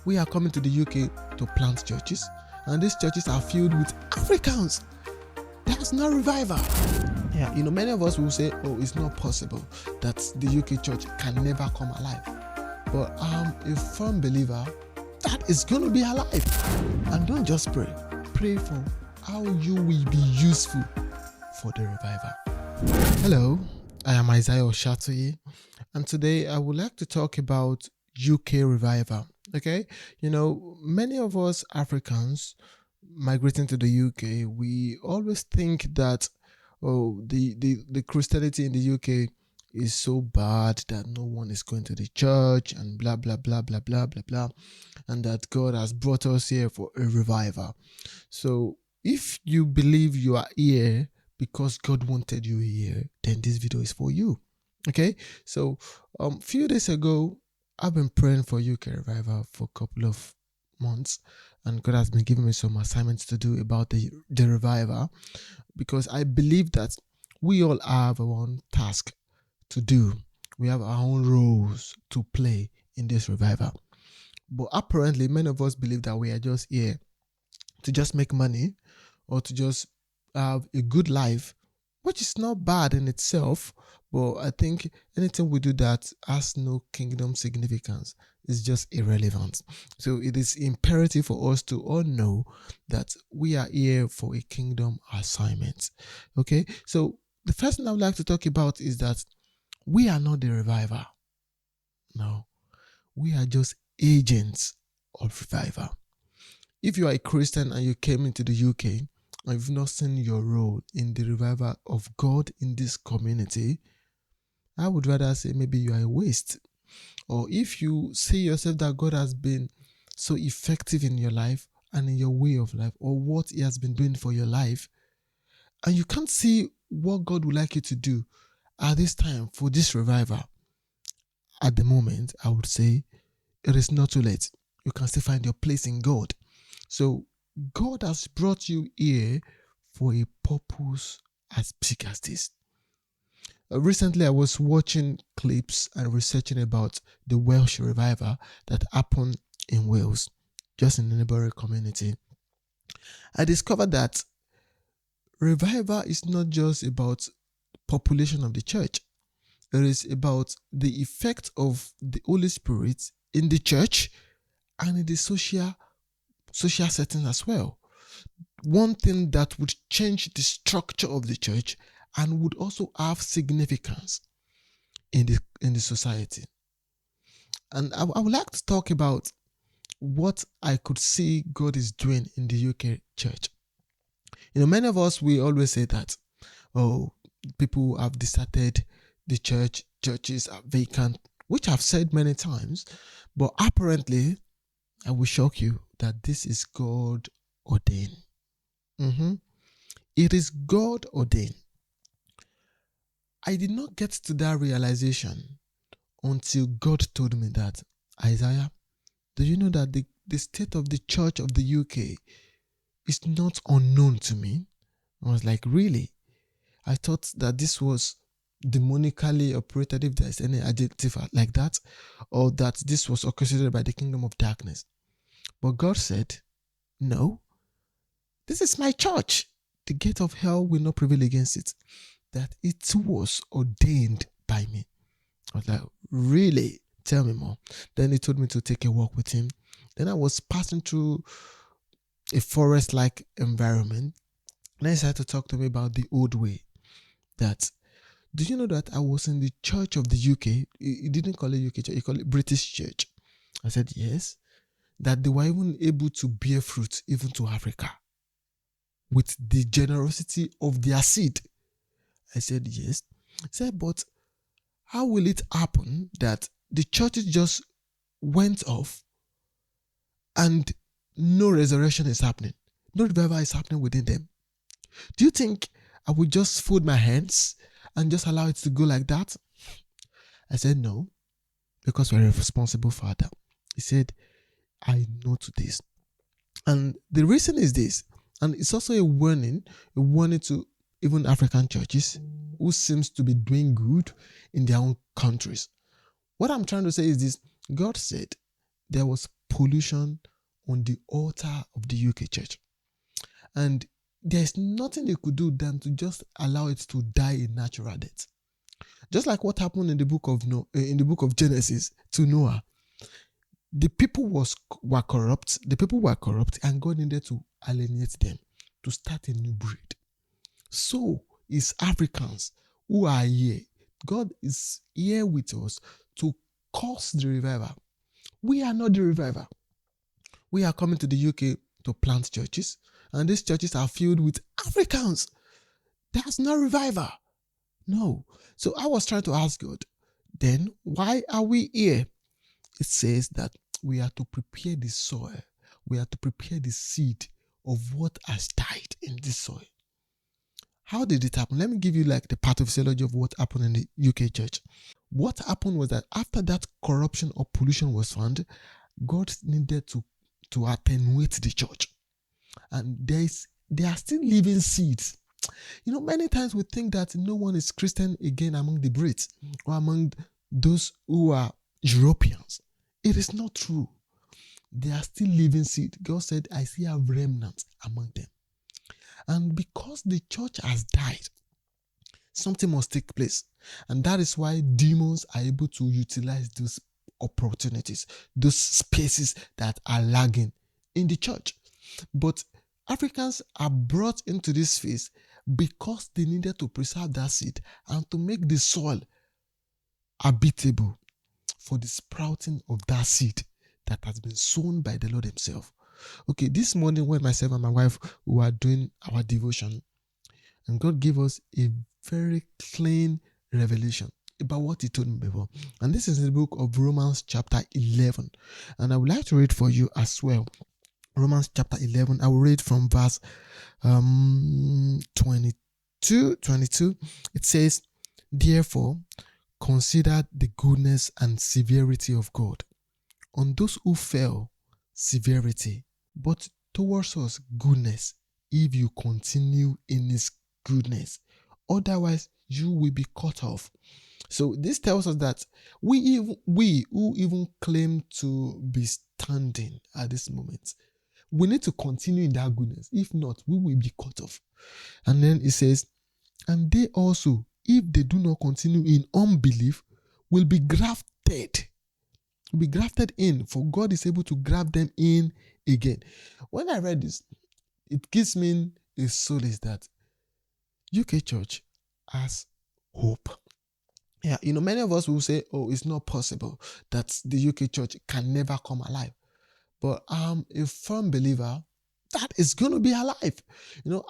we are coming to the UK to plant churches, and these churches are filled with Africans. There's no revival. Yeah, many of us will say, oh, it's not possible that the UK church can never come alive. But I'm a firm believer that is going to be alive. And don't just pray. Pray for how you will be useful for the revival. Hello, I am Osatuyi, and today I would like to talk about UK revival. Okay, many of us Africans migrating to the UK, we always think that the Christianity in the UK is so bad that no one is going to the church and blah blah blah blah blah blah blah, and that God has brought us here for a revival. So if you believe you are here because God wanted you here, then this video is for you. Okay, so few days ago I've been praying for UK revival for a couple of months, and God has been giving me some assignments to do about the revival, because I believe that we all have our own task to do. We have our own roles to play in this revival. But apparently many of us believe that we are just here to just make money or to just have a good life, which is not bad in itself, but I think anything we do that has no kingdom significance is just irrelevant. So it is imperative for us to all know that we are here for a kingdom assignment. Okay, so the first thing I would like to talk about is that we are not the revival. No, we are just agents of revival. If you are a Christian and you came into the UK, and you've not seen your role in the revival of God in this community, I would rather say maybe you are a waste. Or if you see yourself that God has been so effective in your life and in your way of life, or what He has been doing for your life, and you can't see what God would like you to do at this time for this revival, at the moment, I would say it is not too late. You can still find your place in God. So God has brought you here for a purpose as big as this. Recently, I was watching clips and researching about the Welsh revival that happened in Wales, just in the neighboring community. I discovered that revival is not just about population of the church. It is about the effect of the Holy Spirit in the church and in the social setting as well. One thing that would change the structure of the church and would also have significance in the society. And I would like to talk about what I could see God is doing in the UK church. Many of us, we always say that, people have deserted the church, churches are vacant, which I've said many times, but apparently, I will shock you that this is God ordained. It is God ordained. I did not get to that realization until God told me that, Isaiah, do you know that the state of the church of the UK is not unknown to me? I was like, really? I thought that this was demonically operated, if there's any adjective like that, or that this was orchestrated by the kingdom of darkness. But God said, no, this is my church. The gate of hell will not prevail against it. That it was ordained by me. I was like, really? Tell me more. Then He told me to take a walk with Him. Then I was passing through a forest-like environment. And He started to talk to me about the old way. That, do you know that I was in the church of the UK? He didn't call it UK church, he called it British church. I said, yes. That they were even able to bear fruit even to Africa with the generosity of their seed. I said, yes. He said, but how will it happen that the churches just went off and no resurrection is happening? No revival is happening within them. Do you think I would just fold my hands and just allow it to go like that? I said, no, because we're a responsible Father. He said, I know to this. And the reason is this, and it's also a warning to even African churches who seems to be doing good in their own countries. What I'm trying to say is this: God said there was pollution on the altar of the UK church. And there's nothing they could do than to just allow it to die a natural death. Just like what happened in the book of Genesis to Noah. The people were corrupt. The people were corrupt, and God needed to alienate them to start a new breed. So is Africans who are here. God is here with us to cause the revival. We are not the revival. We are coming to the UK to plant churches, and these churches are filled with Africans. There's no revival. No. So I was trying to ask God, then why are we here? It says that we are to prepare the soil. We are to prepare the seed of what has died in this soil. How did it happen? Let me give you like the pathophysiology of what happened in the UK church. What happened was that after that corruption or pollution was found, God needed to attenuate the church. And they are still living seeds. Many times we think that no one is Christian again among the Brits or among those who are Europeans. It is not true. They are still living seed. God said, I still have remnants among them. And because the church has died, something must take place. And that is why demons are able to utilize those opportunities, those spaces that are lagging in the church. But Africans are brought into this space because they needed to preserve that seed and to make the soil habitable for the sprouting of that seed that has been sown by the Lord himself. Okay, this morning when myself and my wife were doing our devotion, and God gave us a very clean revelation about what he told me before. And this is in the book of Romans chapter 11. And I would like to read for you as well. Romans chapter 11, I will read from verse 22. It says, therefore, consider the goodness and severity of God. On those who fell, severity, but towards us, goodness, if you continue in his goodness. Otherwise, you will be cut off. So this tells us that we who even claim to be standing at this moment, we need to continue in that goodness. If not, we will be cut off. And then it says, and they also, if they do not continue in unbelief, will be grafted. Will be grafted in, for God is able to graft them in again. When I read this, it gives me a solace that UK church has hope. Yeah, many of us will say, oh, it's not possible that the UK church can never come alive. But I'm a firm believer that it's going to be alive.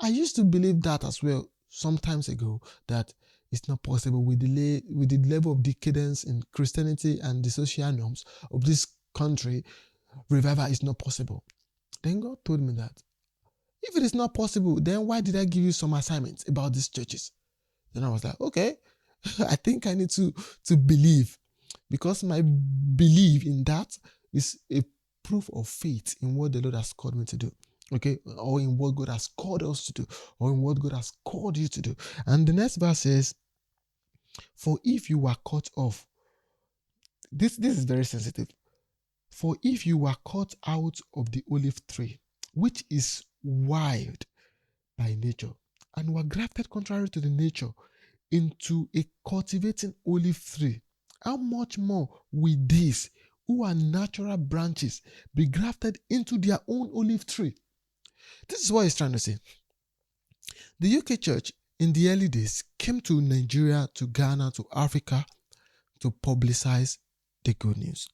I used to believe that as well sometimes ago, that it's not possible with the level of decadence in Christianity and the social norms of this country, revival is not possible. Then God told me that if it is not possible, then why did I give you some assignments about these churches? Then I was like, okay, I think I need to believe, because my belief in that is a proof of faith in what the Lord has called me to do. Okay, or in what God has called us to do, or in what God has called you to do. And the next verse says, for if you were cut off, this is very sensitive. For if you were cut out of the olive tree, which is wild by nature, and were grafted contrary to the nature into a cultivating olive tree, how much more will these who are natural branches be grafted into their own olive tree? This is what he's trying to say. The UK church in the early days came to Nigeria, to Ghana, to Africa to publicize the good news.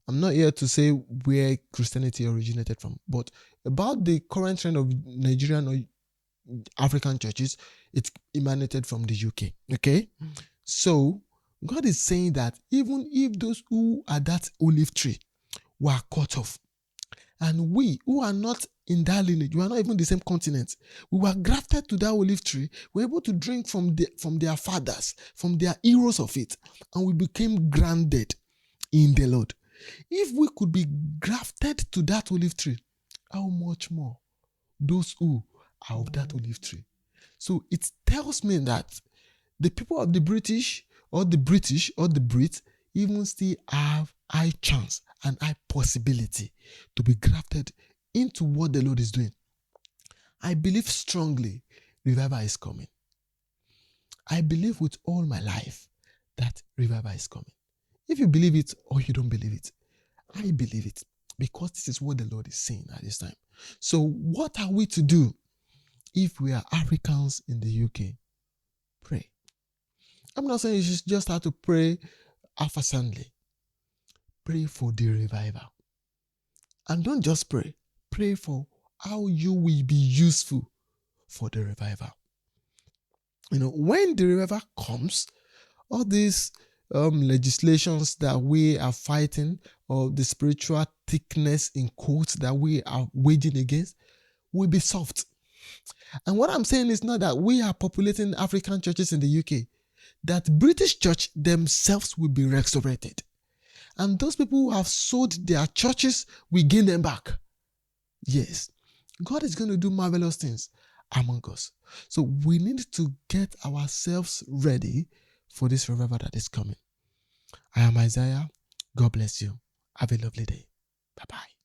I'm not here to say where Christianity originated from, but about the current trend of Nigerian or African churches, it emanated from the UK. Okay? So God is saying that even if those who are that olive tree were cut off, and we who are not in that lineage, we are not even the same continent, we were grafted to that olive tree, we were able to drink from their fathers, from their heroes of it, and we became grounded in the Lord. If we could be grafted to that olive tree, how much more those who are of that olive tree? So it tells me that the people of the British or the Brits even still have high chance an high possibility to be grafted into what the Lord is doing. I believe strongly revival is coming. I believe with all my life that revival is coming. If you believe it or you don't believe it, I believe it, because this is what the Lord is saying at this time. So what are we to do if we are Africans in the UK? Pray. I'm not saying you should just have to pray half-assembly. Pray for the revival. And don't just pray. Pray for how you will be useful for the revival. When the revival comes, all these legislations that we are fighting, or the spiritual thickness in quotes that we are waging against, will be soft. And what I'm saying is not that we are populating African churches in the UK, that British church themselves will be resurrected. And those people who have sold their churches, we gain them back. Yes, God is going to do marvelous things among us. So we need to get ourselves ready for this revival that is coming. I am Isaiah. God bless you. Have a lovely day. Bye-bye.